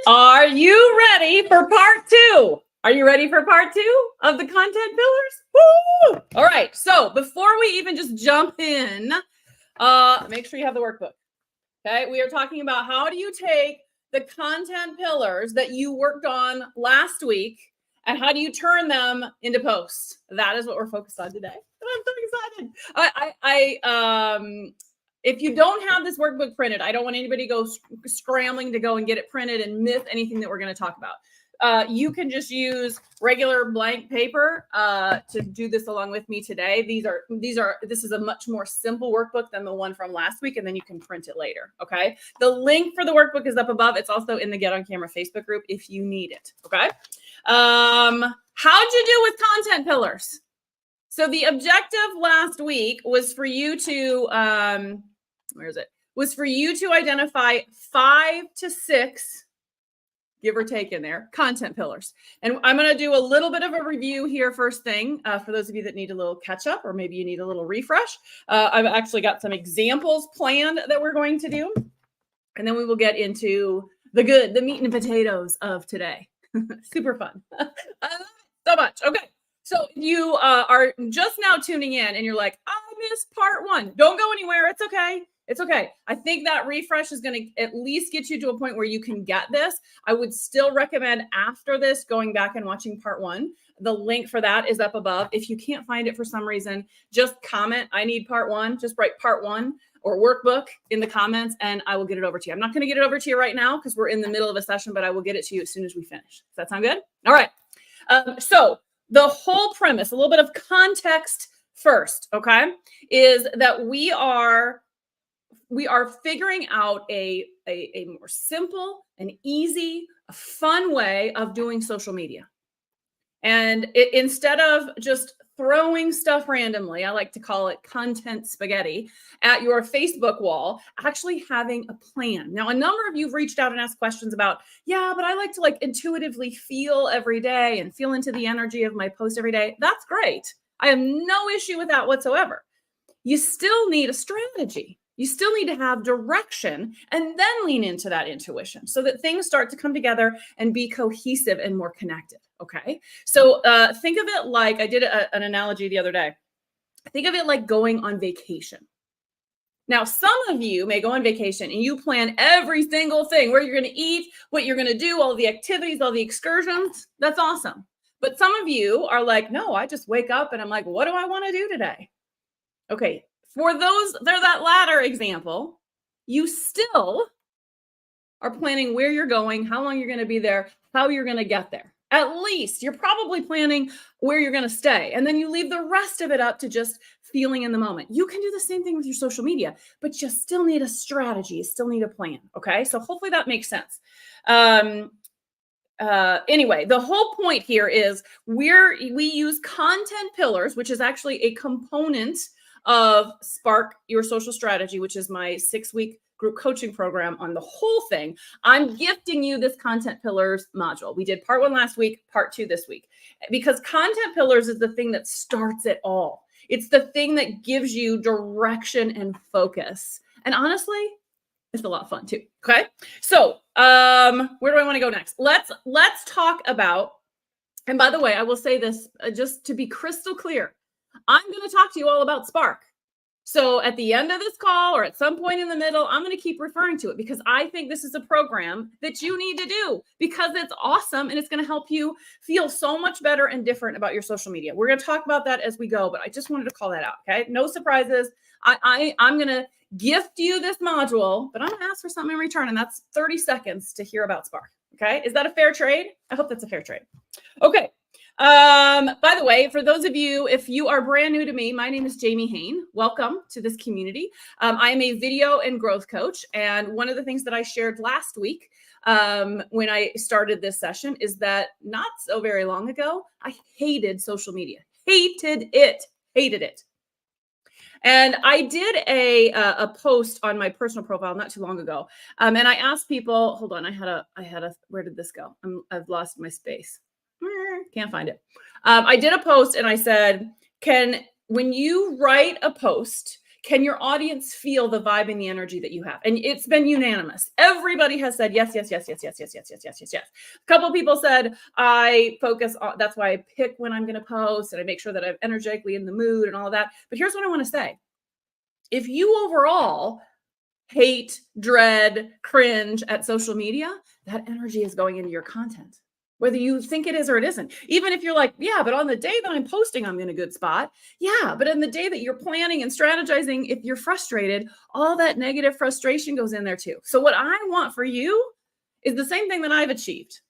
Are you ready for part two? Are you ready for part two of the content pillars? Woo! All right. So before we even just jump in, make sure you have the workbook. Okay. We are talking about how do you take the content pillars that you worked on last week and how do you turn them into posts? That is what we're focused on today. I'm so excited. If you don't have this workbook printed, I don't want anybody to go scrambling to go and get it printed and miss anything that we're going to talk about. You can just use regular blank paper to do this along with me today. This is a much more simple workbook than the one from last week, and then you can print it later. Okay. The link for the workbook is up above. It's also in the Get on Camera Facebook group if you need it. Okay. How'd you do with content pillars? So the objective last week was for you to, was for you to identify 5 to 6, give or take in there, content pillars. And I'm going to do a little bit of a review here first thing for those of you that need a little catch up or maybe you need a little refresh. I've actually got some examples planned that we're going to do. And then we will get into the meat and potatoes of today. Super fun. I love it so much. Okay. So you are just now tuning in and you're like, I missed part 1. Don't go anywhere. It's okay. It's okay. I think that refresh is going to at least get you to a point where you can get this. I would still recommend after this going back and watching part 1. The link for that is up above. If you can't find it for some reason, just comment, I need part 1. Just write part 1 or workbook in the comments and I will get it over to you. I'm not going to get it over to you right now because we're in the middle of a session, but I will get it to you as soon as we finish. Does that sound good? All right. So the whole premise, a little bit of context first, okay, is that we are figuring out a more simple and easy, a fun way of doing social media. And instead of just throwing stuff randomly, I like to call it content spaghetti, at your Facebook wall, actually having a plan. Now, a number of you have reached out and asked questions about, yeah, but I like to intuitively feel every day and feel into the energy of my post every day. That's great. I have no issue with that whatsoever. You still need a strategy. You still need to have direction and then lean into that intuition so that things start to come together and be cohesive and more connected. Okay. So think of it like I did an analogy the other day. Think of it like going on vacation. Now, some of you may go on vacation and you plan every single thing, where you're going to eat, what you're going to do, all the activities, all the excursions. That's awesome. But some of you are like, no, I just wake up and I'm like, what do I want to do today? Okay. For that latter example, you still are planning where you're going, how long you're going to be there, how you're going to get there. At least you're probably planning where you're going to stay. And then you leave the rest of it up to just feeling in the moment. You can do the same thing with your social media, but you still need a strategy. You still need a plan. Okay. So hopefully that makes sense. Anyway, the whole point here is we use content pillars, which is actually a component of Spark Your Social Strategy, which is my 6-week group coaching program on the whole thing. I'm gifting you this content pillars module. We did part 1 last week, part 2 this week, because content pillars is the thing that starts it all. It's the thing that gives you direction and focus. And honestly, it's a lot of fun too. Okay. So, where do I want to go next? Let's talk about, and by the way, I will say this just to be crystal clear. I'm going to talk to you all about Spark. So at the end of this call or at some point in the middle, I'm going to keep referring to it because I think this is a program that you need to do because it's awesome and it's going to help you feel so much better and different about your social media. We're going to talk about that as we go, but I just wanted to call that out. Okay. No surprises. I'm going to gift you this module, but I'm going to ask for something in return. And that's 30 seconds to hear about Spark. Okay. Is that a fair trade? I hope that's a fair trade. Okay. By the way, for those of you, if you are brand new to me, my name is Jamie Hain. Welcome to this community. I am a video and growth coach. And one of the things that I shared last week when I started this session is that not so very long ago, I hated social media, hated it. And I did a post on my personal profile not too long ago. And I asked people, hold on, I had a, where did this go? I've lost my space. Can't find it. I did a post and I said, when you write a post, can your audience feel the vibe and the energy that you have? And it's been unanimous. Everybody has said yes, yes, yes, yes, yes, yes, yes, yes, yes, yes, yes. A couple of people said, I focus on, that's why I pick when I'm going to post and I make sure that I'm energetically in the mood and all of that. But here's what I want to say. If you overall hate, dread, cringe at social media, that energy is going into your content, whether you think it is or it isn't. Even if you're like, yeah, but on the day that I'm posting, I'm in a good spot. Yeah, but in the day that you're planning and strategizing, if you're frustrated, all that negative frustration goes in there too. So what I want for you is the same thing that I've achieved.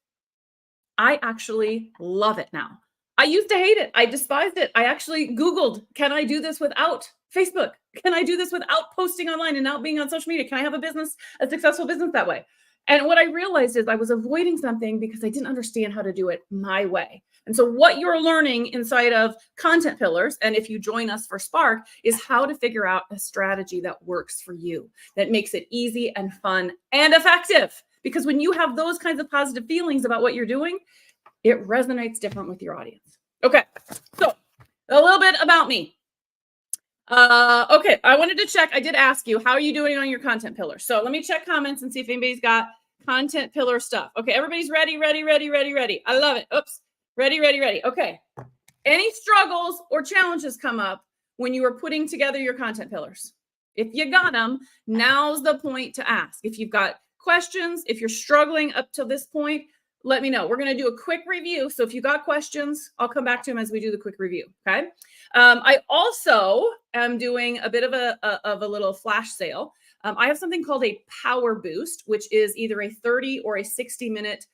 I actually love it now. I used to hate it. I despised it. I actually Googled, can I do this without Facebook? Can I do this without posting online and not being on social media? Can I have a successful business that way? And what I realized is I was avoiding something because I didn't understand how to do it my way. And so what you're learning inside of Content Pillars, and if you join us for Spark, is how to figure out a strategy that works for you, that makes it easy and fun and effective. Because when you have those kinds of positive feelings about what you're doing, it resonates different with your audience. Okay, so a little bit about me. Okay, I wanted to check. I did ask you, how are you doing on your content pillar? So let me check comments and see if anybody's got content pillar stuff. Okay, everybody's ready. I love it. Oops, ready. Okay, any struggles or challenges come up when you are putting together your content pillars? If you got them, now's the point to ask. If you've got questions, if you're struggling up to this point, let me know. We're going to do a quick review. So if you got questions, I'll come back to them as we do the quick review. Okay. I also am doing a bit of a little flash sale. I have something called a Power Boost, which is either a 30 or a 60-minute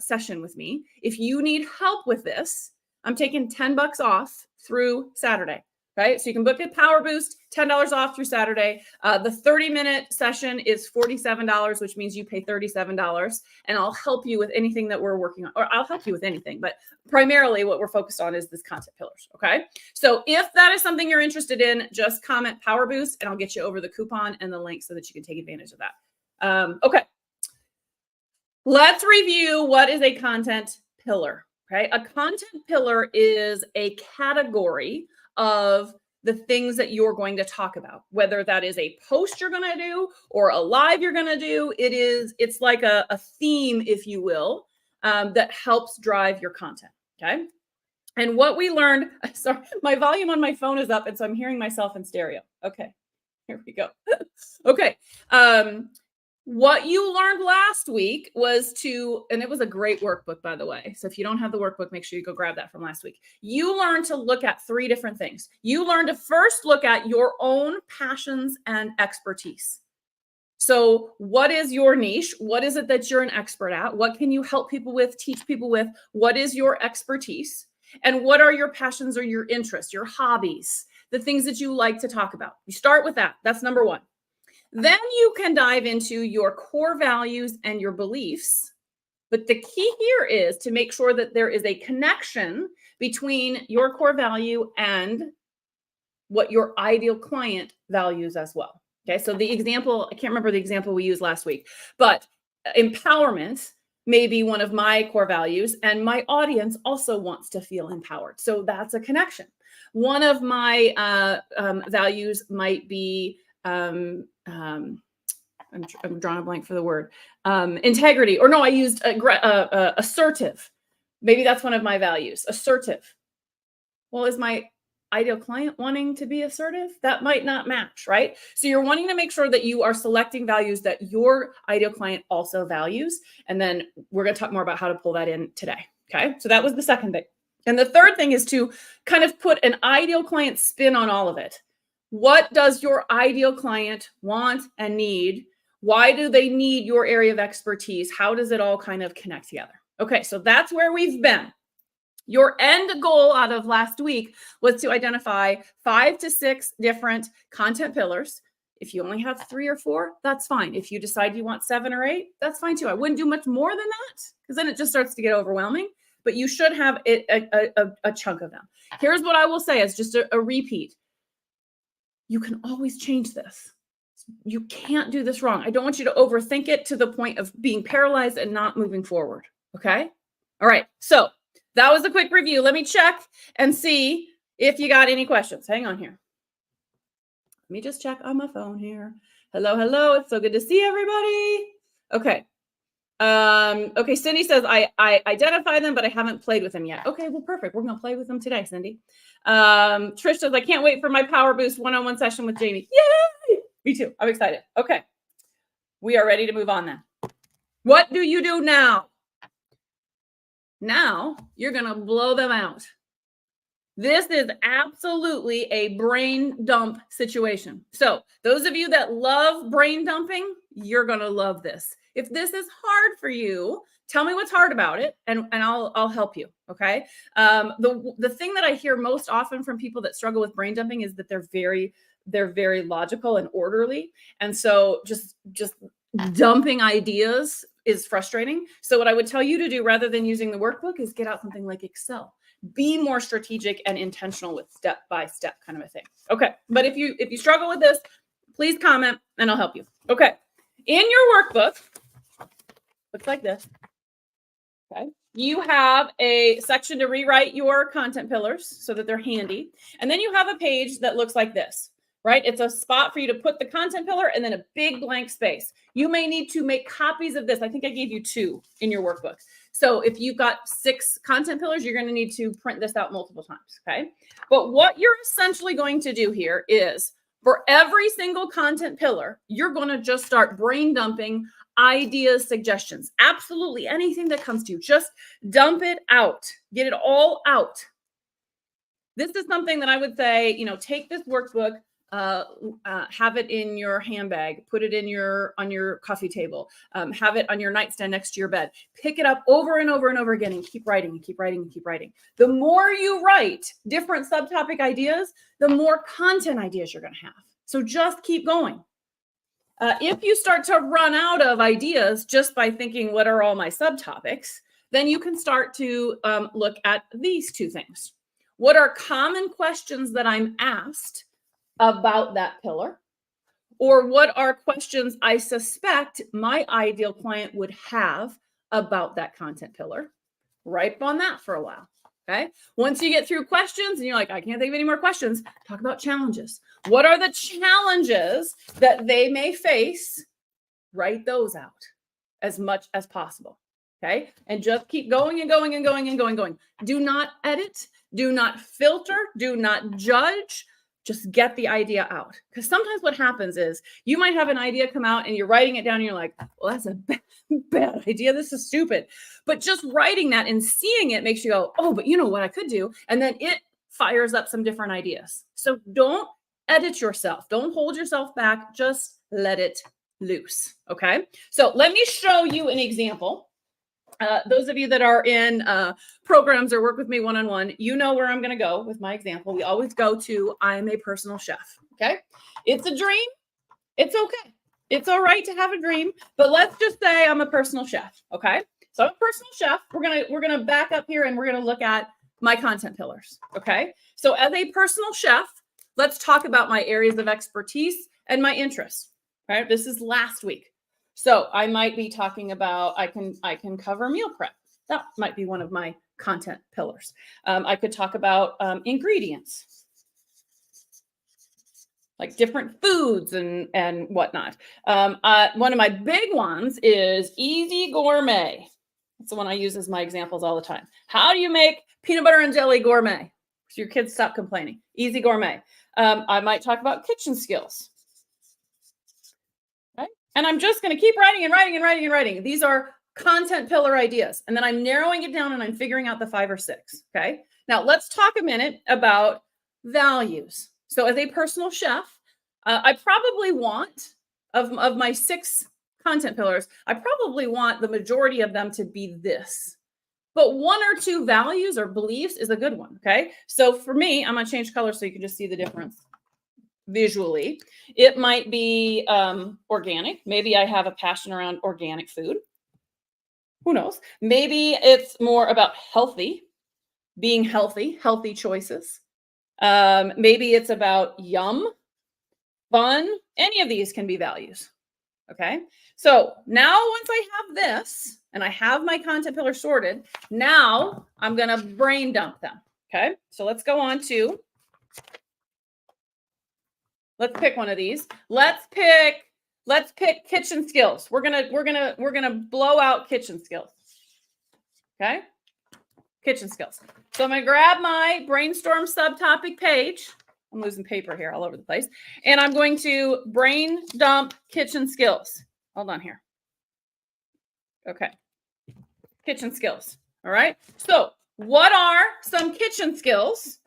session with me. If you need help with this, I'm taking $10 off through Saturday. Right? So you can book a Power Boost, $10 off through Saturday. The 30-minute session is $47, which means you pay $37. And I'll help you with anything that we're working on, or I'll help you with anything. But primarily what we're focused on is this content pillars. Okay. So if that is something you're interested in, just comment Power Boost and I'll get you over the coupon and the link so that you can take advantage of that. Okay. Let's review what is a content pillar. Okay. A content pillar is a category of the things that you're going to talk about, whether that is a post you're going to do or a live you're going to do. It's like a theme, if you will, that helps drive your content. Okay. And what we learned, sorry, my volume on my phone is up, and so I'm hearing myself in stereo. Okay, here we go. Okay. What you learned last week was and it was a great workbook, by the way. So if you don't have the workbook, make sure you go grab that from last week. You learned to look at 3 different things. You learned to first look at your own passions and expertise. So what is your niche? What is it that you're an expert at? What can you help people with, teach people with? What is your expertise? And what are your passions or your interests, your hobbies, the things that you like to talk about? You start with that. That's number 1. Then you can dive into your core values and your beliefs. But the key here is to make sure that there is a connection between your core value and what your ideal client values as well. Okay, so the example, I can't remember the example we used last week, but empowerment may be one of my core values, and my audience also wants to feel empowered. So that's a connection. One of my values might be I'm drawing a blank for the word, integrity, or no, I used assertive. Maybe that's one of my values, assertive. Well, is my ideal client wanting to be assertive? That might not match, right? So you're wanting to make sure that you are selecting values that your ideal client also values. And then we're going to talk more about how to pull that in today. Okay. So that was the second thing. And the third thing is to kind of put an ideal client spin on all of it. What does your ideal client want and need? Why do they need your area of expertise? How does it all kind of connect together? Okay, so that's where we've been. Your end goal out of last week was to identify 5 to 6 different content pillars. If you only have 3 or 4, that's fine. If you decide you want 7 or 8, that's fine too. I wouldn't do much more than that because then it just starts to get overwhelming, but you should have a chunk of them. Here's what I will say as just a repeat. you can always change this. You can't do this wrong. I don't want you to overthink it to the point of being paralyzed and not moving forward. Okay. All right. So that was a quick review. Let me check and see if you got any questions. Hang on here. Let me just check on my phone here. Hello, hello. It's so good to see everybody. Okay. Okay, Cindy says, I identify them, but I haven't played with them yet. Okay, well, perfect. We're going to play with them today, Cindy. Trish says, I can't wait for my Power Boost one-on-one session with Jamie. Yay! Me too. I'm excited. Okay. We are ready to move on then. What do you do now? Now you're going to blow them out. This is absolutely a brain dump situation. So those of you that love brain dumping, you're going to love this. If this is hard for you, tell me what's hard about it, and I'll help you. Okay. The thing that I hear most often from people that struggle with brain dumping is that they're very logical and orderly, and so just dumping ideas is frustrating. So what I would tell you to do, rather than using the workbook, is get out something like Excel. Be more strategic and intentional with step-by-step kind of a thing. Okay. But if you struggle with this, please comment and I'll help you. Okay. In your workbook, looks like this. Okay. You have a section to rewrite your content pillars so that they're handy. And then you have a page that looks like this, right? It's a spot for you to put the content pillar and then a big blank space. You may need to make copies of this. I think I gave you 2 in your workbook. So if you've got 6 content pillars, you're going to need to print this out multiple times. Okay. But what you're essentially going to do here is, for every single content pillar, you're going to just start brain dumping ideas, suggestions, absolutely anything that comes to you. Just dump it out, get it all out. This is something that I would say, take this workbook, have it in your handbag, put it on your coffee table, have it on your nightstand next to your bed, pick it up over and over and over again, and keep writing and keep writing and keep writing. The more you write different subtopic ideas, the more content ideas you're going to have. So just keep going. If you start to run out of ideas just by thinking, what are all my subtopics? Then you can start to look at these 2 things. What are common questions that I'm asked about that pillar? Or what are questions I suspect my ideal client would have about that content pillar? Write on that for a while. Okay. Once you get through questions and you're like, I can't think of any more questions, talk about challenges. What are the challenges that they may face? Write those out as much as possible. Okay. And just keep going and going and going and going, going. Do not edit. Do not filter. Do not judge. Just get the idea out. Because sometimes what happens is you might have an idea come out and you're writing it down and you're like, well, that's a bad idea. This is stupid. But just writing that and seeing it makes you go, oh, but you know what I could do? And then it fires up some different ideas. So don't edit yourself. Don't hold yourself back. Just let it loose. Okay. So let me show you an example. Those of you that are in programs or work with me one-on-one, you know where I'm going to go with my example. We always go to, I'm a personal chef. Okay. It's a dream. It's okay. It's all right to have a dream, but let's just say I'm a personal chef. Okay. So I'm a personal chef. We're going to back up here and we're going to look at my content pillars. Okay. So as a personal chef, let's talk about my areas of expertise and my interests. Right. This is last week. So I might be talking about, I can cover meal prep. That might be one of my content pillars. I could talk about ingredients, like different foods and whatnot. One of my big ones is Easy Gourmet. That's the one I use as my examples all the time. How do you make peanut butter and jelly gourmet? So your kids stop complaining. Easy Gourmet. I might talk about kitchen skills. And I'm just going to keep writing and writing and writing and writing. These are content pillar ideas. And then I'm narrowing it down and I'm figuring out the 5 or 6. Okay. Now let's talk a minute about values. So as a personal chef, I probably want, of my 6 content pillars, I probably want the majority of them to be this. But 1 or 2 values or beliefs is a good one. Okay. So for me, I'm going to change color so you can just see the difference. Visually, it might be organic. Maybe I have a passion around organic food. Who knows? Maybe it's more about healthy, being healthy choices. Maybe it's about yum, fun, any of these can be values. Okay. So now once I have this and I have my content pillar sorted, now I'm going to brain dump them. Okay. So let's go on to, let's pick one of these. Let's pick kitchen skills. We're going to blow out kitchen skills. Okay. Kitchen skills. So I'm going to grab my brainstorm subtopic page. I'm losing paper here all over the place. And I'm going to brain dump kitchen skills. Hold on here. Okay. Kitchen skills. All right. So what are some kitchen skills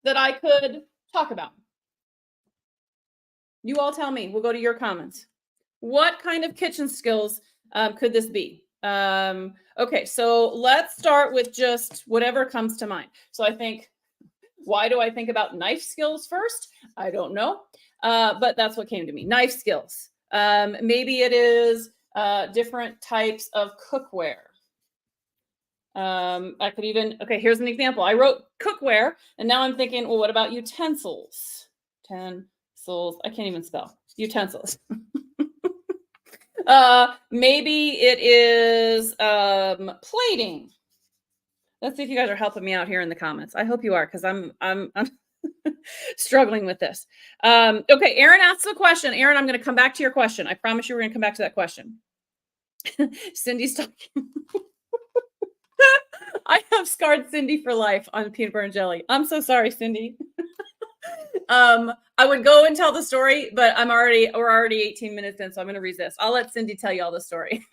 that I could talk about? You all tell me. We'll go to your comments. What kind of kitchen skills could this be? Okay. So let's start with just whatever comes to mind. So I think, why do I think about knife skills first? I don't know. But that's what came to me. Knife skills. Maybe it is different types of cookware. I could even, okay, here's an example. I wrote cookware, and now I'm thinking, well, what about utensils? Utensils. I can't even spell. Utensils. Maybe it is plating. Let's see if you guys are helping me out here in the comments. I hope you are, because I'm struggling with this. Okay, Aaron asked a question. Aaron, I'm going to come back to your question. I promise you we're going to come back to that question. Cindy's talking. I have scarred Cindy for life on peanut butter and jelly. I'm so sorry, Cindy. I would go and tell the story, but we're already 18 minutes in, so I'm going to resist. I'll let Cindy tell you all the story.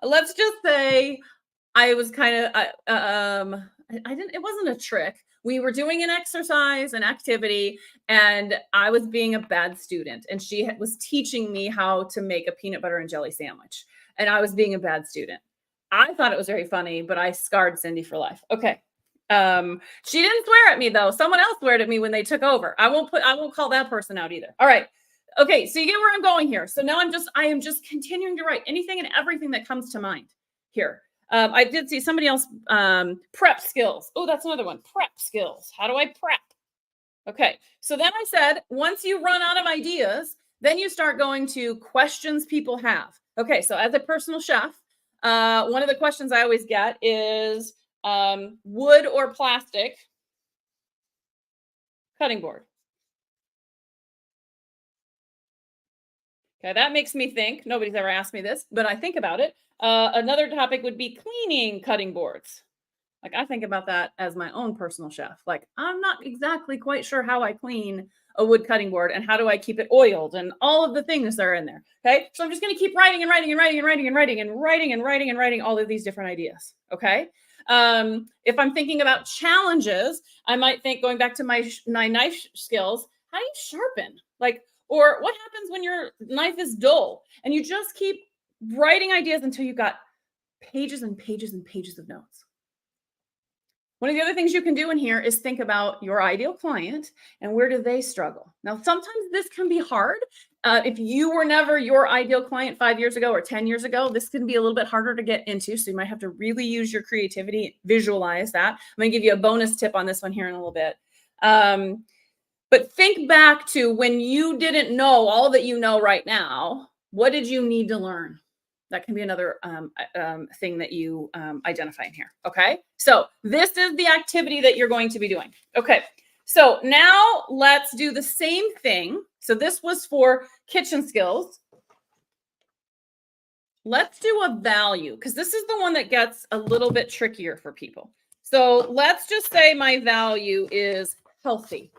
Let's just say I was kind of, it wasn't a trick. We were doing an exercise, an activity, and I was being a bad student. And she was teaching me how to make a peanut butter and jelly sandwich. And I was being a bad student. I thought it was very funny, but I scarred Cindy for life. Okay. She didn't swear at me though. Someone else swear at me when they took over. I won't call that person out either. All right. Okay. So you get where I'm going here. So now I am just continuing to write anything and everything that comes to mind here. I did see somebody else, prep skills. Oh, that's another one. Prep skills. How do I prep? Okay. So then I said, once you run out of ideas, then you start going to questions people have. Okay. So as a personal chef, one of the questions I always get is wood or plastic cutting board. Okay, that makes me think. Nobody's ever asked me this, but I think about it. Another topic would be cleaning cutting boards. Like I think about that as my own personal chef. Like I'm not exactly quite sure how I clean a wood cutting board and how do I keep it oiled and all of the things that are in there. Okay. So I'm just going to keep writing and writing and writing and writing and writing and writing and writing and writing all of these different ideas. Okay. If I'm thinking about challenges, I might think going back to my knife skills, how do you sharpen? Like, or what happens when your knife is dull? And you just keep writing ideas until you've got pages and pages and pages of notes. One of the other things you can do in here is think about your ideal client and where do they struggle. Now, sometimes this can be hard. If you were never your ideal client 5 years ago or 10 years ago, this can be a little bit harder to get into. So you might have to really use your creativity, visualize that. I'm going to give you a bonus tip on this one here in a little bit. But think back to when you didn't know all that you know right now. What did you need to learn? That can be another thing that you identify in here. Okay. So this is the activity that you're going to be doing. Okay. So now let's do the same thing. So this was for kitchen skills. Let's do a value because this is the one that gets a little bit trickier for people. So let's just say my value is healthy.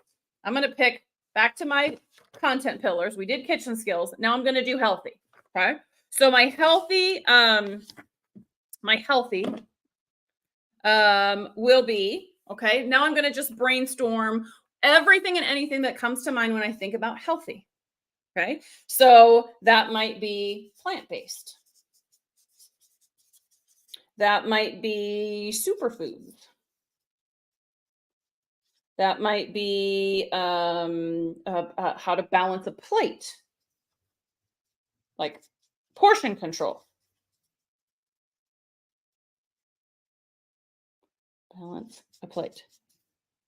I'm going to pick back to my content pillars. We did kitchen skills. Now I'm going to do healthy. Okay. So my healthy will be, okay, now I'm going to just brainstorm everything and anything that comes to mind when I think about healthy. Okay. So that might be plant-based. That might be superfoods. That might be how to balance a plate. Like portion control. Balance a plate.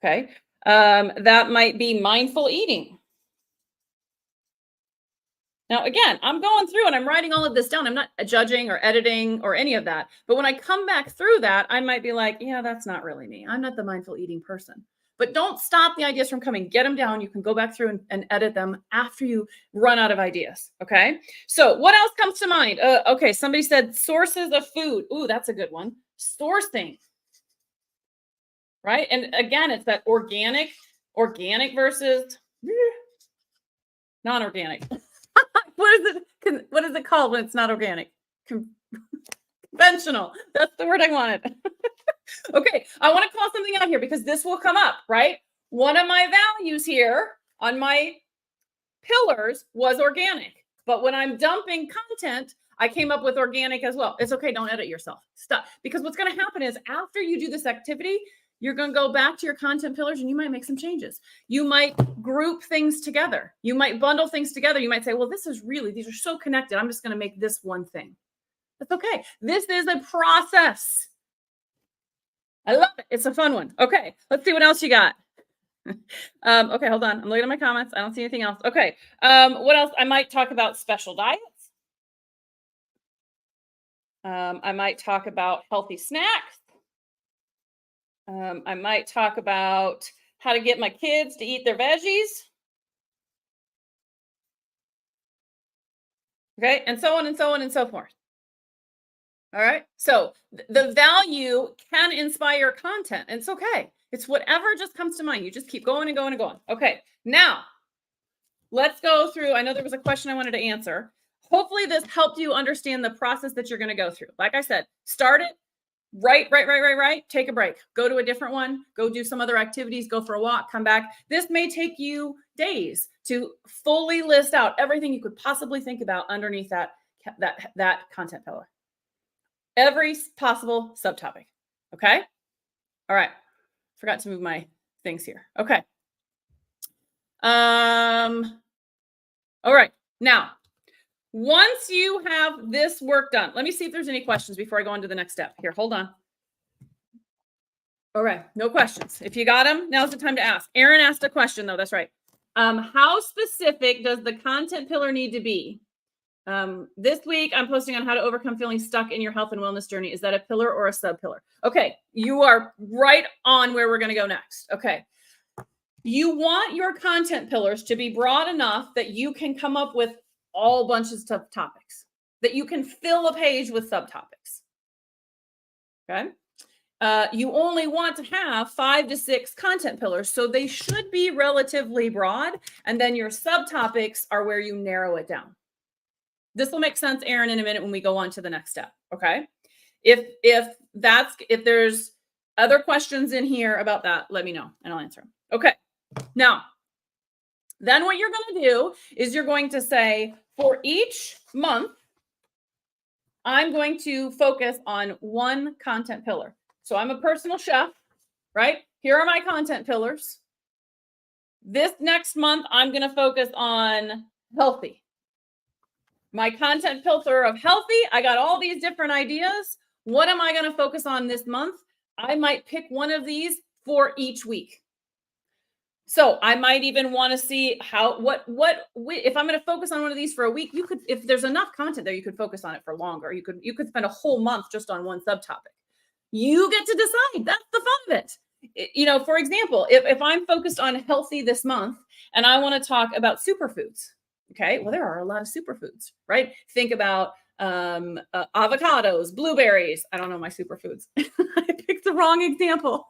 Okay. That might be mindful eating. Now, again, I'm going through and I'm writing all of this down. I'm not judging or editing or any of that. But when I come back through that, I might be like, yeah, that's not really me. I'm not the mindful eating person. But don't stop the ideas from coming. Get them down. You can go back through and edit them after you run out of ideas. Okay. So what else comes to mind? Okay. Somebody said sources of food. Ooh, that's a good one. Sourcing. Right. And again, it's that organic versus non-organic. What is it called when it's not organic? Conventional. That's the word I wanted. Okay, I want to call something out here because this will come up, right? One of my values here on my pillars was organic. But when I'm dumping content, I came up with organic as well. It's okay, don't edit yourself. Stop. Because what's going to happen is after you do this activity, you're going to go back to your content pillars and you might make some changes. You might group things together. You might bundle things together. You might say, well, these are so connected. I'm just going to make this one thing. That's okay. This is a process. I love it. It's a fun one. Okay, let's see what else you got. Okay, hold on. I'm looking at my comments. I don't see anything else. Okay, what else? I might talk about special diets. I might talk about healthy snacks. I might talk about how to get my kids to eat their veggies. Okay, and so on and so on and so forth. All right. So the value can inspire content. And it's okay. It's whatever just comes to mind. You just keep going and going and going. Okay. Now, let's go through. I know there was a question I wanted to answer. Hopefully this helped you understand the process that you're going to go through. Like I said, start it. Right. Take a break. Go to a different one. Go do some other activities. Go for a walk. Come back. This may take you days to fully list out everything you could possibly think about underneath that content pillar. Every possible subtopic. Okay. All right. Forgot to move my things here. Okay. All right. Now, once you have this work done, let me see if there's any questions before I go on to the next step. Here, hold on. All right. No questions. If you got them, now's the time to ask. Aaron asked a question, though. That's right. How specific does the content pillar need to be? This week, I'm posting on how to overcome feeling stuck in your health and wellness journey. Is that a pillar or a sub pillar? Okay, you are right on where we're going to go next. Okay, you want your content pillars to be broad enough that you can come up with all bunches of topics, that you can fill a page with subtopics. Okay, you only want to have 5 to 6 content pillars, so they should be relatively broad, and then your subtopics are where you narrow it down. This will make sense, Aaron, in a minute when we go on to the next step. Okay. If there's other questions in here about that, let me know and I'll answer them. Okay. Now, then what you're going to do is you're going to say, for each month, I'm going to focus on one content pillar. So I'm a personal chef, right? Here are my content pillars. This next month, I'm going to focus on healthy. My content filter of healthy, I got all these different ideas. What am I going to focus on this month? I might pick one of these for each week. So I might even want to see if I'm going to focus on one of these for a week, you could, if there's enough content there, you could focus on it for longer. You could spend a whole month just on one subtopic. You get to decide. That's the fun of it. For example, if I'm focused on healthy this month and I want to talk about superfoods. Okay, well, there are a lot of superfoods, right? Think about avocados, blueberries. I don't know my superfoods. I picked the wrong example,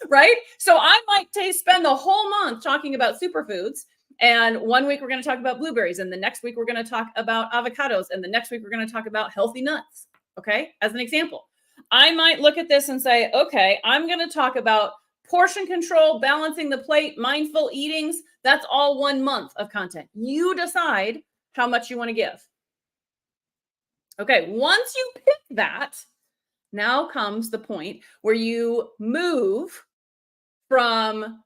right? So I might spend the whole month talking about superfoods. And one week we're going to talk about blueberries. And the next week we're going to talk about avocados. And the next week we're going to talk about healthy nuts. Okay, as an example. I might look at this and say, okay, I'm going to talk about portion control, balancing the plate, mindful eatings. That's all 1 month of content. You decide how much you want to give. Okay, once you pick that, now comes the point where you move from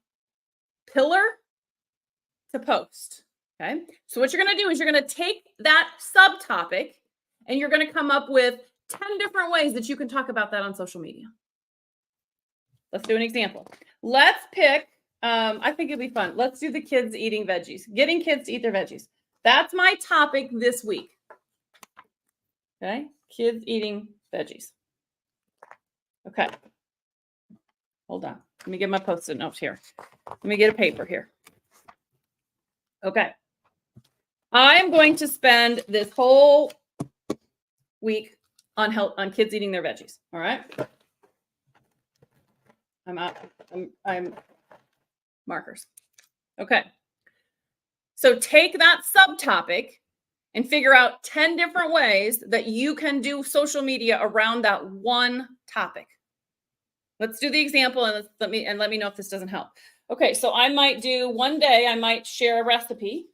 pillar to post. Okay, so what you're going to do is you're going to take that subtopic and you're going to come up with 10 different ways that you can talk about that on social media. Let's do an example. Let's pick, I think it'd be fun. Let's do the kids eating veggies, getting kids to eat their veggies. That's my topic this week. Okay, kids eating veggies. Okay, hold on. Let me get my Post-it notes here. Let me get a paper here. Okay. I am going to spend this whole week on kids eating their veggies. All right. I'm markers. Okay. So take that subtopic and figure out 10 different ways that you can do social media around that one topic. Let's do the example and let me know if this doesn't help. Okay, so I might do one day, I might share a recipe,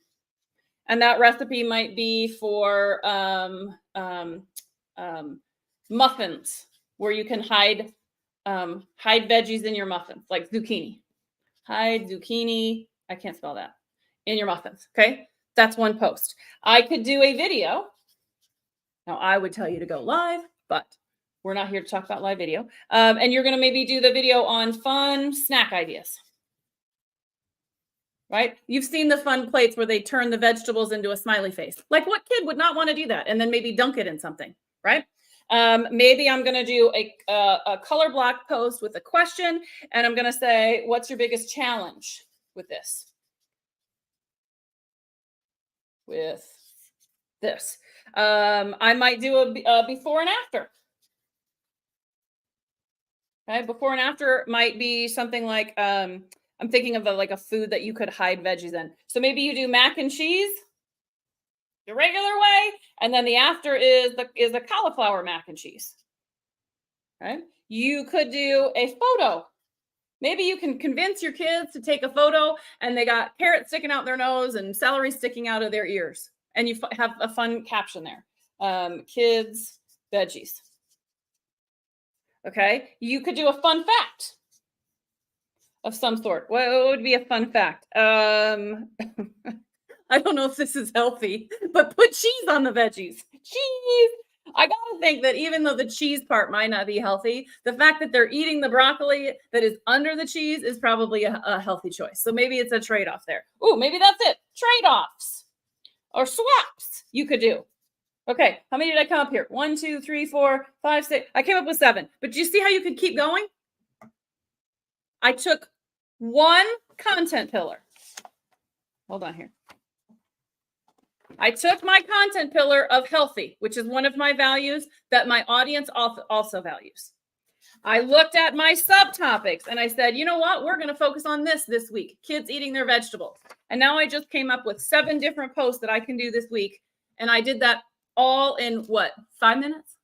and that recipe might be for muffins, where you can hide veggies in your muffins, like zucchini. Hide zucchini, I can't spell that, in your muffins. Okay, that's one post. I could do a video. Now, I would tell you to go live, but we're not here to talk about live video. And you're going to maybe do the video on fun snack ideas. Right? You've seen the fun plates where they turn the vegetables into a smiley face. Like, what kid would not want to do that? And then maybe dunk it in something, right? Maybe I'm going to do a color block post with a question, and I'm going to say, what's your biggest challenge with this? With this. I might do a before and after. Okay, before and after might be something like, I'm thinking of a food that you could hide veggies in. So maybe you do mac and cheese the regular way, and then the after is a cauliflower mac and cheese. Okay, you could do a photo. Maybe you can convince your kids to take a photo, and they got carrots sticking out their nose and celery sticking out of their ears, and you have a fun caption there. Kids veggies. Okay, you could do a fun fact of some sort. What would be a fun fact? I don't know if this is healthy, but put cheese on the veggies. Cheese. I gotta think that even though the cheese part might not be healthy, the fact that they're eating the broccoli that is under the cheese is probably a healthy choice. So maybe it's a trade-off there. Oh, maybe that's it. Trade-offs or swaps you could do. Okay, how many did I come up here? 1, 2, 3, 4, 5, 6. I came up with 7. But do you see how you could keep going? I took one content pillar. Hold on here. I took my content pillar of healthy, which is one of my values that my audience also values. I looked at my subtopics and I said, you know what? We're going to focus on this week. Kids eating their vegetables. And now I just came up with 7 different posts that I can do this week. And I did that all in what? 5 minutes?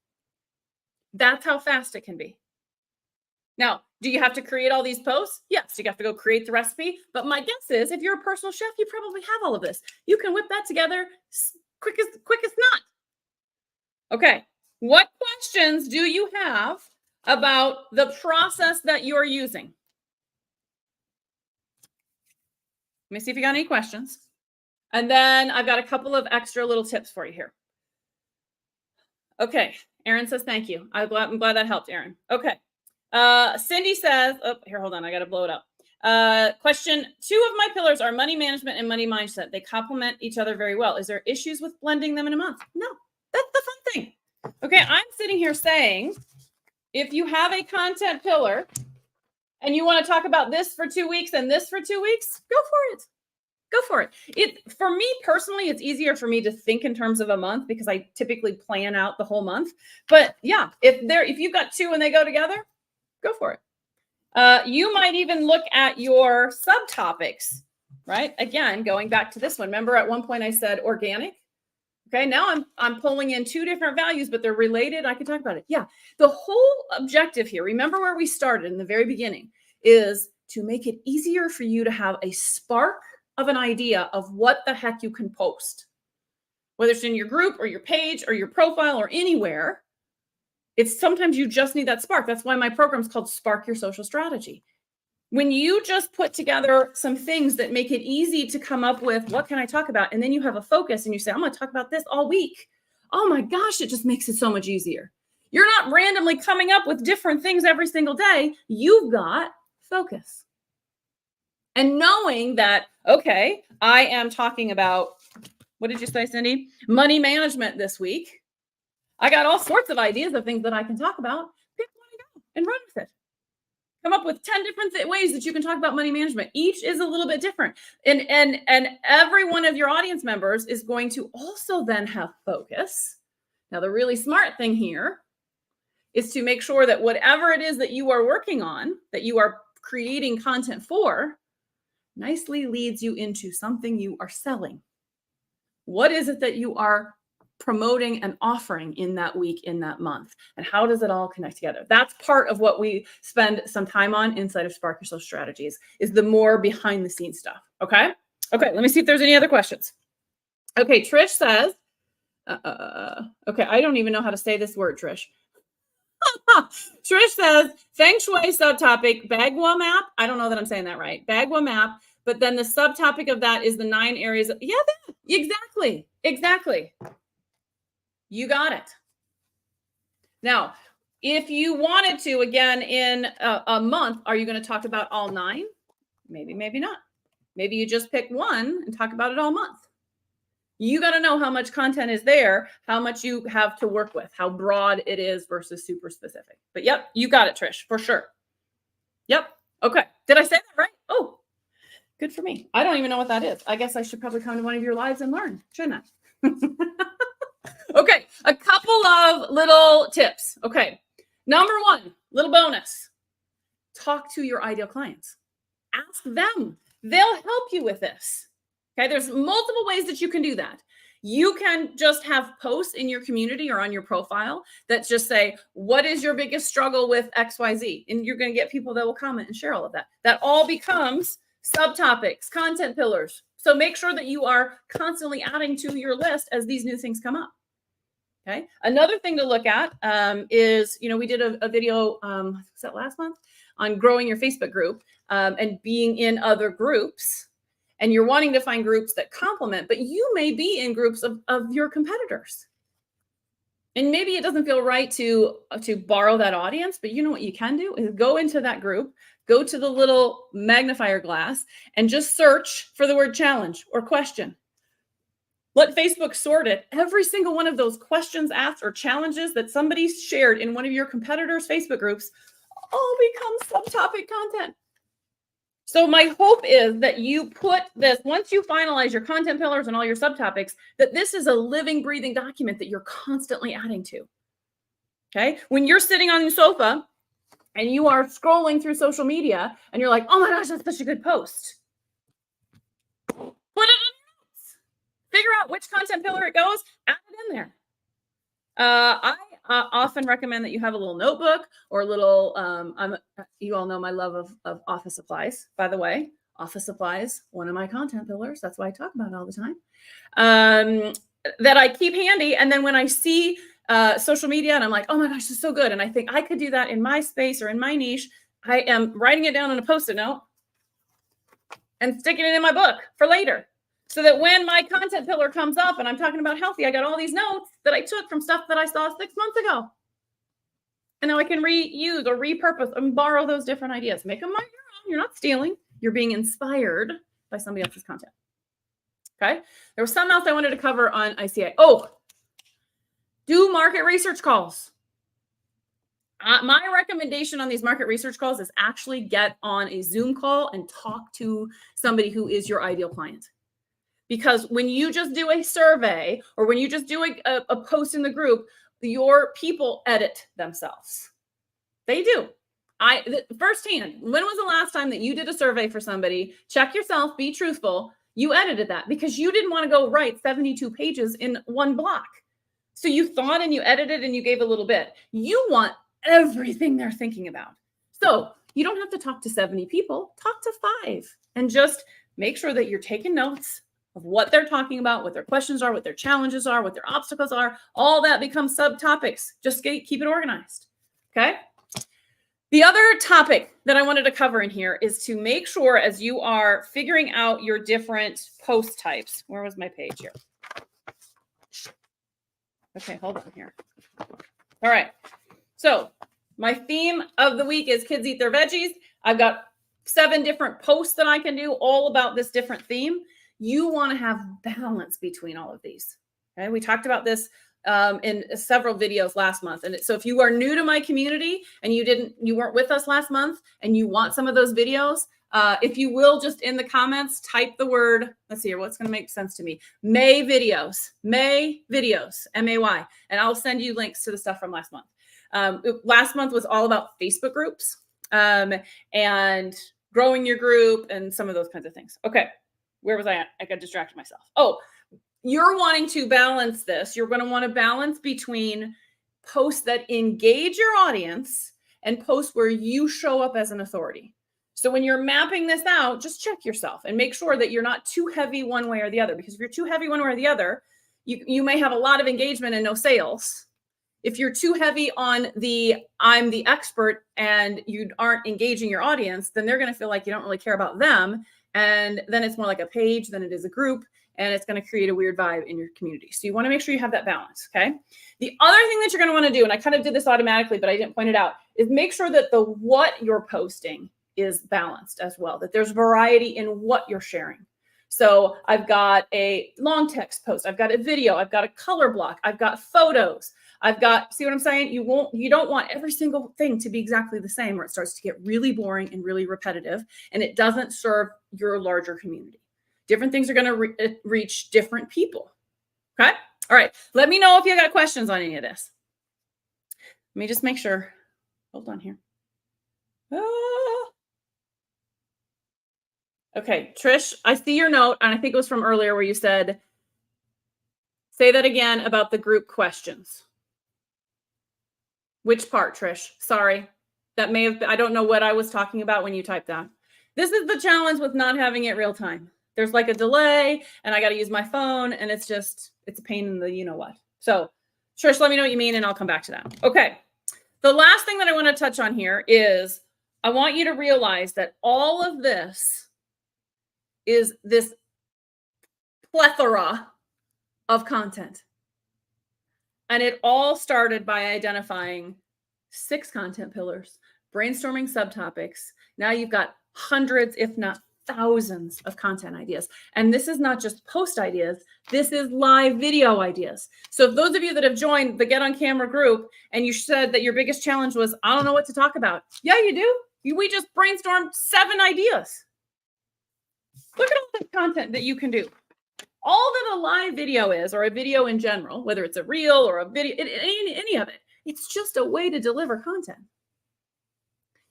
That's how fast it can be. Now, do you have to create all these posts? Yes, you have to go create the recipe. But my guess is if you're a personal chef, you probably have all of this. You can whip that together quick as not. Okay, what questions do you have about the process that you're using? Let me see if you got any questions. And then I've got a couple of extra little tips for you here. Okay, Erin says thank you. I'm glad that helped, Erin. Okay. Cindy says, oh, here, hold on. I got to blow it up. Question 2 of my pillars are money management and money mindset. They complement each other very well. Is there issues with blending them in a month? No, that's the fun thing. Okay, I'm sitting here saying, if you have a content pillar and you want to talk about this for 2 weeks and this for 2 weeks, go for it. Go for it. For me personally, it's easier for me to think in terms of a month because I typically plan out the whole month. But yeah, if you've got 2 and they go together, go for it. You might even look at your subtopics, right? Again, going back to this one. Remember at one point I said organic? Okay, now I'm pulling in 2 different values, but they're related. I can talk about it. Yeah, the whole objective here, remember where we started in the very beginning, is to make it easier for you to have a spark of an idea of what the heck you can post. Whether it's in your group or your page or your profile or anywhere, it's sometimes you just need that spark. That's why my program is called Spark Your Social Strategy. When you just put together some things that make it easy to come up with, what can I talk about? And then you have a focus and you say, I'm going to talk about this all week. Oh my gosh, it just makes it so much easier. You're not randomly coming up with different things every single day. You've got focus. And knowing that, okay, I am talking about What did you say, Cindy? Money management this week. I got all sorts of ideas of things that I can talk about. Pick one and go and run with it. Come up with 10 different ways that you can talk about money management. Each is a little bit different. And every one of your audience members is going to also then have focus. Now, the really smart thing here is to make sure that whatever it is that you are working on, that you are creating content for, nicely leads you into something you are selling. What is it that you are promoting and offering in that week, in that month? And how does it all connect together? That's part of what we spend some time on inside of Spark Your Social Strategies, is the more behind the scenes stuff. Okay. Okay. Let me see if there's any other questions. Okay. Trish says, okay. I don't even know how to say this word, Trish. Trish says, Feng Shui subtopic, Bagua map. I don't know that I'm saying that right. Bagua map. But then the subtopic of that is the 9 areas. Yeah, exactly. Exactly. You got it. Now, if you wanted to, again, in a month, are you going to talk about all 9? Maybe, maybe not. Maybe you just pick one and talk about it all month. You got to know how much content is there, how much you have to work with, how broad it is versus super specific. But yep, you got it, Trish, for sure. Yep. Okay. Did I say that right? Oh, good for me. I don't even know what that is. I guess I should probably come to one of your lives and learn, shouldn't I? Okay. A couple of little tips. Okay. Number 1, little bonus. Talk to your ideal clients. Ask them. They'll help you with this. Okay, there's multiple ways that you can do that. You can just have posts in your community or on your profile that just say, what is your biggest struggle with XYZ? And you're going to get people that will comment and share all of that. That all becomes subtopics, content pillars. So make sure that you are constantly adding to your list as these new things come up. Okay. Another thing to look at is, we did a video, was that last month, on growing your Facebook group and being in other groups. And you're wanting to find groups that complement, but you may be in groups of your competitors. And maybe it doesn't feel right to borrow that audience, but you know what you can do is go into that group, go to the little magnifier glass and just search for the word challenge or question. Let Facebook sort it. Every single one of those questions asked or challenges that somebody shared in one of your competitors' Facebook groups all become subtopic content. So my hope is that you put this, once you finalize your content pillars and all your subtopics, that this is a living, breathing document that you're constantly adding to. Okay. When you're sitting on your sofa and you are scrolling through social media and you're like, oh my gosh, that's such a good post. Put it in your notes. Figure out which content pillar it goes, add it in there. I often recommend that you have a little notebook or a little, you all know my love of office supplies, by the way. Office supplies, one of my content pillars. That's why I talk about it all the time. That I keep handy. And then when I see social media and I'm like, oh my gosh, this is so good. And I think I could do that in my space or in my niche. I am writing it down on a Post-it note and sticking it in my book for later. So that when my content pillar comes up and I'm talking about healthy, I got all these notes that I took from stuff that I saw 6 months ago. And now I can reuse or repurpose and borrow those different ideas. Make them your own. You're not stealing. You're being inspired by somebody else's content. Okay. There was something else I wanted to cover on ICA. Oh, do market research calls. My recommendation on these market research calls is actually get on a Zoom call and talk to somebody who is your ideal client. Because when you just do a survey or when you just do a post in the group, your people edit themselves. They do. Firsthand, when was the last time that you did a survey for somebody? Check yourself, be truthful. You edited that because you didn't want to go write 72 pages in one block. So you thought and you edited and you gave a little bit. You want everything they're thinking about. So you don't have to talk to 70 people, talk to 5 and just make sure that you're taking notes of what they're talking about, what their questions are, what their challenges are, what their obstacles are. All that becomes subtopics. Just keep it organized. Okay. The other topic that I wanted to cover in here is to make sure as you are figuring out your different post types. Where was my page here? Okay, hold on here. All right. So my theme of the week is kids eat their veggies. I've got 7 different posts that I can do all about this different theme. You want to have balance between all of these. Okay. We talked about this in several videos last month. And so if you are new to my community and you weren't with us last month and you want some of those videos, if you will, just in the comments, type the word, let's see here, what's going to make sense to me? May videos, MAY, and I'll send you links to the stuff from last month. Last month was all about Facebook groups and growing your group and some of those kinds of things. Okay. Where was I at? I got distracted myself. Oh, you're wanting to balance this. You're going to want to balance between posts that engage your audience and posts where you show up as an authority. So when you're mapping this out, just check yourself and make sure that you're not too heavy one way or the other, because if you're too heavy one way or the other, you may have a lot of engagement and no sales. If you're too heavy on I'm the expert and you aren't engaging your audience, then they're going to feel like you don't really care about them. And then it's more like a page than it is a group. And it's going to create a weird vibe in your community. So you want to make sure you have that balance, okay? The other thing that you're going to want to do, and I kind of did this automatically, but I didn't point it out, is make sure that the what you're posting is balanced as well, that there's variety in what you're sharing. So I've got a long text post, I've got a video, I've got a color block, I've got photos, I've got, see what I'm saying? You don't want every single thing to be exactly the same, or it starts to get really boring and really repetitive, and it doesn't serve your larger community. Different things are going to reach different people. Okay. All right. Let me know if you got questions on any of this. Let me just make sure. Hold on here. Okay. Trish, I see your note, and I think it was from earlier where you said, say that again about the group questions. Which part, Trish? Sorry. That may have been, I don't know what I was talking about when you typed that. This is the challenge with not having it real time. There's like a delay and I got to use my phone, and it's a pain in the, you know what. So Trish, let me know what you mean and I'll come back to that. Okay. The last thing that I want to touch on here is I want you to realize that all of this is this plethora of content. And it all started by identifying 6 content pillars, brainstorming subtopics. Now you've got hundreds, if not thousands of content ideas. And this is not just post ideas. This is live video ideas. So if those of you that have joined the Get on Camera group and you said that your biggest challenge was, I don't know what to talk about. Yeah, you do. We just brainstormed 7 ideas. Look at all the content that you can do. All that a live video is, or a video in general, whether it's a reel or a video, any of it, it's just a way to deliver content.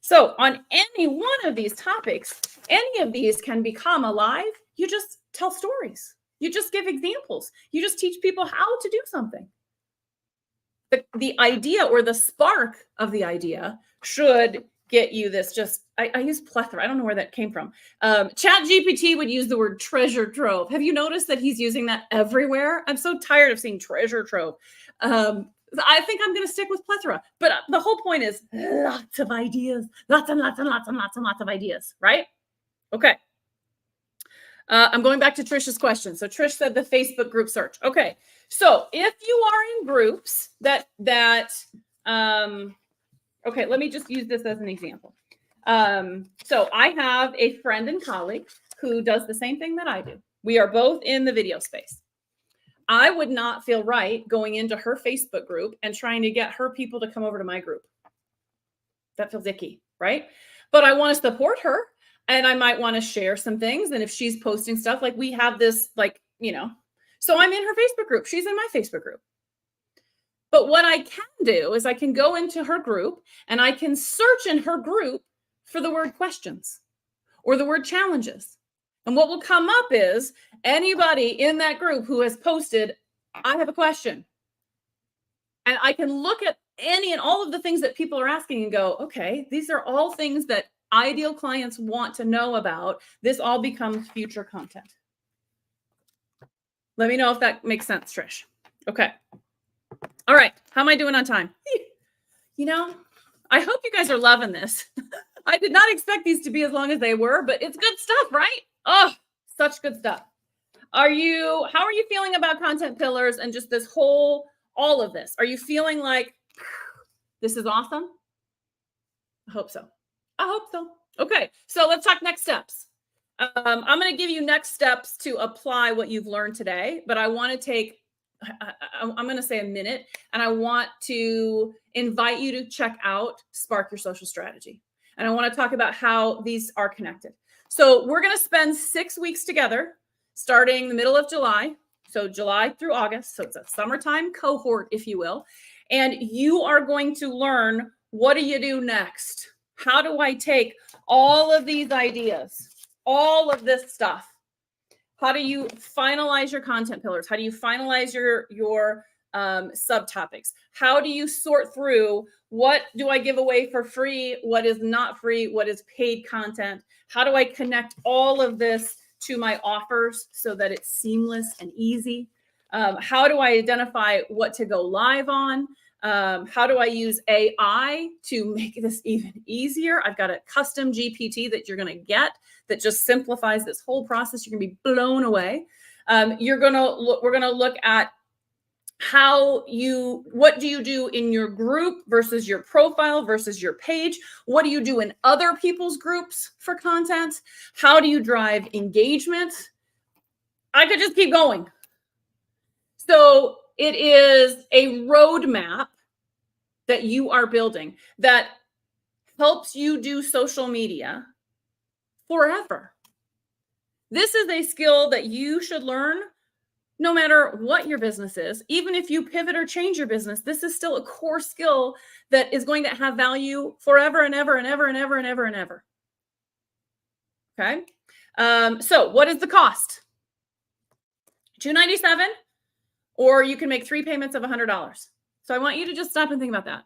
So on any one of these topics, any of these can become alive. You just tell stories. You just give examples. You just teach people how to do something. The idea or the spark of the idea should get you this I use plethora. I don't know where that came from. ChatGPT would use the word treasure trove. Have you noticed that he's using that everywhere? I'm so tired of seeing treasure trove. I think I'm going to stick with plethora. But the whole point is lots of ideas. Lots and lots and lots and lots and lots of ideas, right? Okay. I'm going back to Trish's question. So Trish said the Facebook group search. Okay. So if you are in groups okay, let me just use this as an example. So I have a friend and colleague who does the same thing that I do. We are both in the video space. I would not feel right going into her Facebook group and trying to get her people to come over to my group. That feels icky, right? But I want to support her, and I might want to share some things. And if she's posting stuff, like we have this, so I'm in her Facebook group. She's in my Facebook group. But what I can do is I can go into her group and I can search in her group for the word questions or the word challenges. And what will come up is anybody in that group who has posted, I have a question. And I can look at any and all of the things that people are asking and go, okay, these are all things that ideal clients want to know about. This all becomes future content. Let me know if that makes sense, Trish. Okay. All right. How am I doing on time? I hope you guys are loving this. I did not expect these to be as long as they were, but it's good stuff, right? Oh, such good stuff. How are you feeling about content pillars and just all of this? Are you feeling like this is awesome? I hope so. Okay. So let's talk next steps. I'm going to give you next steps to apply what you've learned today, but I want to take, I'm going to say a minute, and I want to invite you to check out Spark Your Social Strategy. And I want to talk about how these are connected. So we're going to spend 6 weeks together, starting the middle of July. So July through August. So it's a summertime cohort, if you will. And you are going to learn, what do you do next? How do I take all of these ideas, all of this stuff? How do you finalize your content pillars? How do you finalize your subtopics? How do you sort through, what do I give away for free? What is not free? What is paid content? How do I connect all of this to my offers so that it's seamless and easy? How do I identify what to go live on? How do I use AI to make this even easier? I've got a custom GPT that you're going to get that just simplifies this whole process. You're going to be blown away. We're going to look at what do you do in your group versus your profile versus your page? What do you do in other people's groups for content? How do you drive engagement? I could just keep going. So it is a roadmap that you are building that helps you do social media forever. This is a skill that you should learn no matter what your business is. Even if you pivot or change your business, this is still a core skill that is going to have value forever and ever and ever and ever and ever and ever. Okay. So what is the cost? $297, or you can make 3 payments of $100. So I want you to just stop and think about that.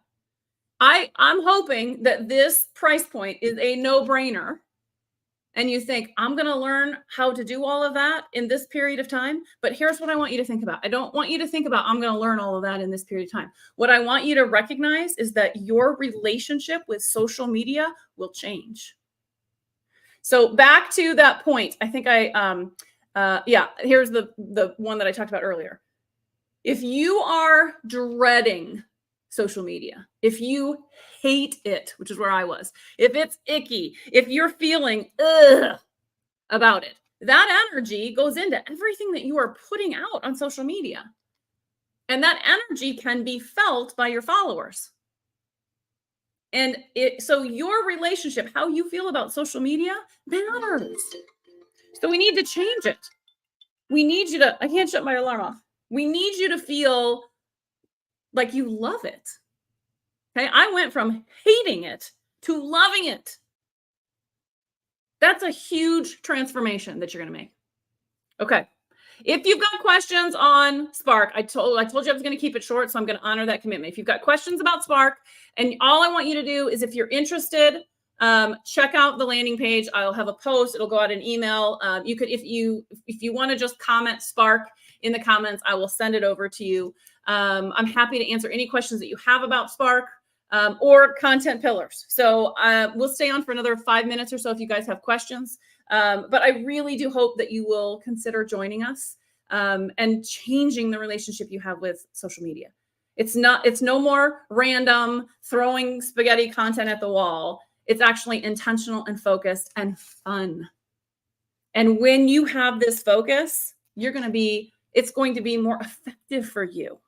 I'm hoping that this price point is a no-brainer. And you think, I'm going to learn how to do all of that in this period of time. But here's what I want you to think about. I don't want you to think about, I'm going to learn all of that in this period of time. What I want you to recognize is that your relationship with social media will change. So back to that point, I think here's the one that I talked about earlier. If you are dreading social media, if you hate it, which is where I was, if it's icky, if you're feeling about it, that energy goes into everything that you are putting out on social media. And that energy can be felt by your followers. And so your relationship, how you feel about social media, matters. So we need to change it. We need you to, I can't shut my alarm off. We need you to feel like you love it. Okay, I went from hating it to loving it. That's a huge transformation that you're going to make. Okay, if you've got questions on Spark, I told you I was going to keep it short, so I'm going to honor that commitment. If you've got questions about Spark, and all I want you to do is, if you're interested, check out the landing page. I'll have a post. It'll go out an email. You could, if you want to just comment Spark in the comments, I will send it over to you. I'm happy to answer any questions that you have about Spark or content pillars. So we'll stay on for another 5 minutes or so if you guys have questions. But I really do hope that you will consider joining us and changing the relationship you have with social media. It's no more random throwing spaghetti content at the wall. It's actually intentional and focused and fun. And when you have this focus, it's going to be more effective for you.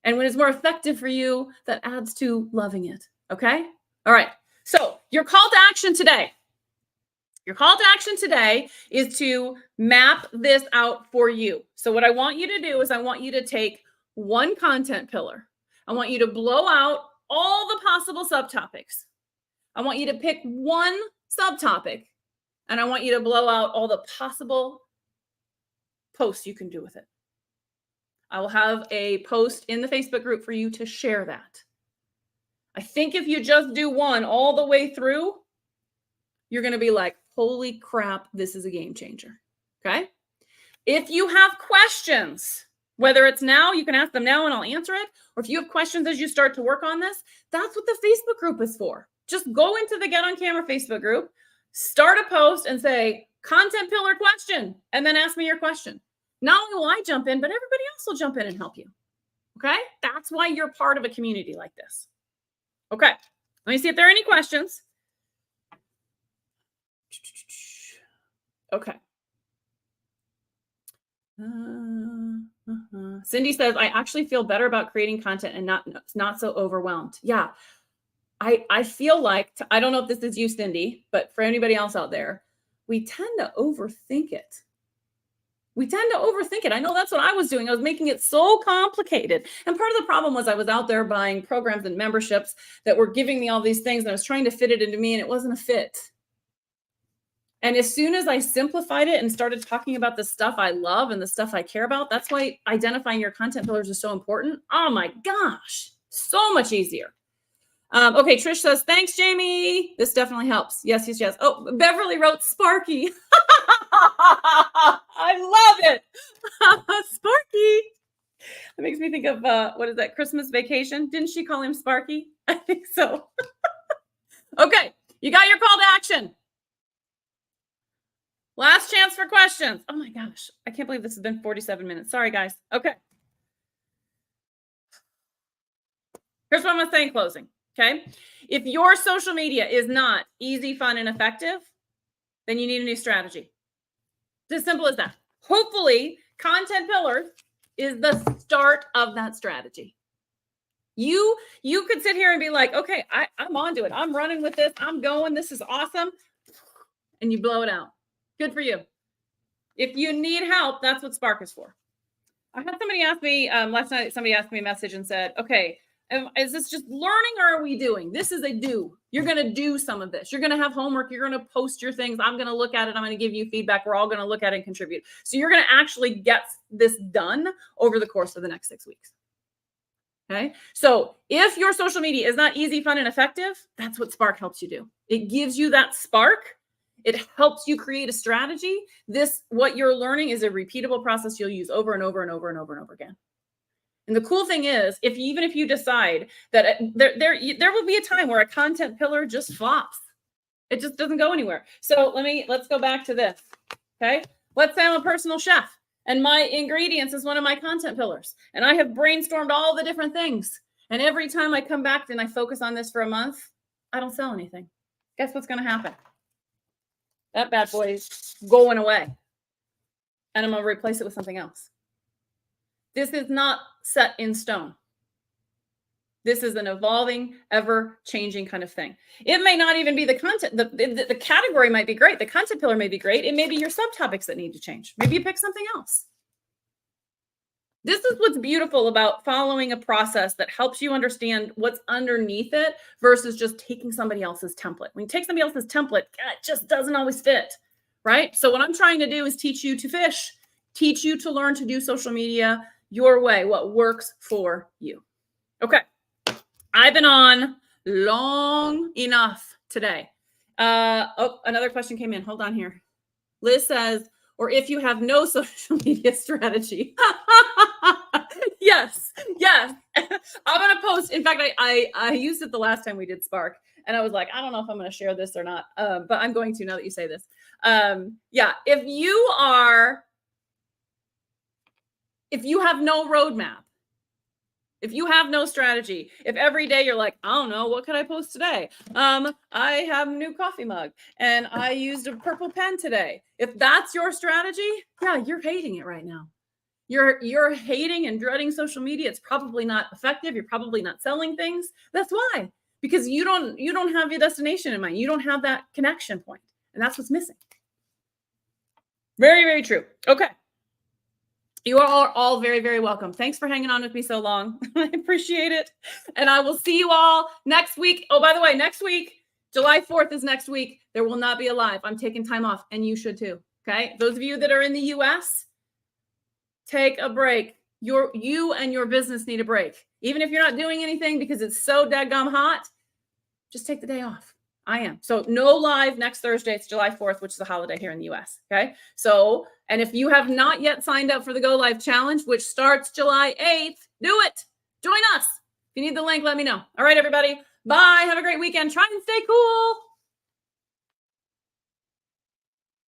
And when it's more effective for you, that adds to loving it. Okay? All right. So your call to action today. Your call to action today is to map this out for you. So what I want you to do is, I want you to take one content pillar. I want you to blow out all the possible subtopics. I want you to pick one subtopic, and I want you to blow out all the possible posts you can do with it. I will have a post in the Facebook group for you to share that. I think if you just do one all the way through, you're going to be like, holy crap, this is a game changer. Okay? If you have questions, whether it's now, you can ask them now and I'll answer it. Or if you have questions as you start to work on this, that's what the Facebook group is for. Just go into the Get on Camera Facebook group, start a post and say, content pillar question, and then ask me your question. Not only will I jump in, but everybody else will jump in and help you. Okay? That's why you're part of a community like this. Okay. Let me see if there are any questions. Okay. Cindy says, I actually feel better about creating content and not so overwhelmed. Yeah. I feel like, I don't know if this is you, Cindy, but for anybody else out there, we tend to overthink it. I know that's what I was doing. I was making it so complicated. And part of the problem was I was out there buying programs and memberships that were giving me all these things, and I was trying to fit it into me, and it wasn't a fit. And as soon as I simplified it and started talking about the stuff I love and the stuff I care about, that's why identifying your content pillars is so important. Oh my gosh, so much easier. Okay, Trish says, thanks, Jamie. This definitely helps. Yes. Oh, Beverly wrote Sparky. I love it. Sparky. That makes me think of, what is that, Christmas Vacation? Didn't she call him Sparky? I think so. Okay, you got your call to action. Last chance for questions. Oh my gosh, I can't believe this has been 47 minutes. Sorry, guys. Okay. Here's what I'm going to say in closing. Okay. If your social media is not easy, fun, and effective, then you need a new strategy. It's as simple as that. Hopefully, content pillar is the start of that strategy. You could sit here and be like, okay, I'm onto it. I'm running with this. I'm going. This is awesome. And you blow it out. Good for you. If you need help, that's what Spark is for. I had somebody ask me last night, somebody asked me a message and said, okay, is this just learning or are we doing? This is a do. You're going to do some of this. You're going to have homework. You're going to post your things. I'm going to look at it. I'm going to give you feedback. We're all going to look at it and contribute. So you're going to actually get this done over the course of the next 6 weeks. Okay. So if your social media is not easy, fun, and effective, that's what Spark helps you do. It gives you that spark. It helps you create a strategy. What you're learning is a repeatable process you'll use over and over and over and over and over again. And the cool thing is, even if you decide that there will be a time where a content pillar just flops, it just doesn't go anywhere. So let's go back to this. Okay. Let's say I'm a personal chef and my ingredients is one of my content pillars. And I have brainstormed all the different things. And every time I come back and I focus on this for a month, I don't sell anything. Guess what's going to happen? That bad boy is going away. And I'm going to replace it with something else. This is not set in stone. This is an evolving, ever-changing kind of thing. It may not even be the content. The category might be great. The content pillar may be great. It may be your subtopics that need to change. Maybe you pick something else. This is what's beautiful about following a process that helps you understand what's underneath it versus just taking somebody else's template. When you take somebody else's template, it just doesn't always fit, right? So what I'm trying to do is teach you to fish, teach you to learn to do social media your way, what works for you. Okay. I've been on long enough today. Another question came in. Hold on here. Liz says, or if you have no social media strategy. Yes. I'm going to post. In fact, I used it the last time we did Spark. And I was like, I don't know if I'm going to share this or not. But I'm going to now that you say this. If you have no roadmap, if you have no strategy, if every day you're like, I don't know, what could I post today? I have a new coffee mug and I used a purple pen today. If that's your strategy, yeah, you're hating it right now. You're hating and dreading social media. It's probably not effective. You're probably not selling things. That's why, because you don't have your destination in mind. You don't have that connection point, and that's what's missing. Very, very true. Okay. You are all very, very welcome. Thanks for hanging on with me so long. I appreciate it. And I will see you all next week. Oh, by the way, next week, July 4th is next week. There will not be a live. I'm taking time off, and you should too. Okay. Those of you that are in the US, take a break. You and your business need a break. Even if you're not doing anything because it's so daggum hot, just take the day off. I am. So no live next Thursday. It's July 4th, which is a holiday here in the US. Okay. So, and if you have not yet signed up for the Go Live Challenge, which starts July 8th, do it. Join us. If you need the link, let me know. All right, everybody. Bye. Have a great weekend. Try and stay cool.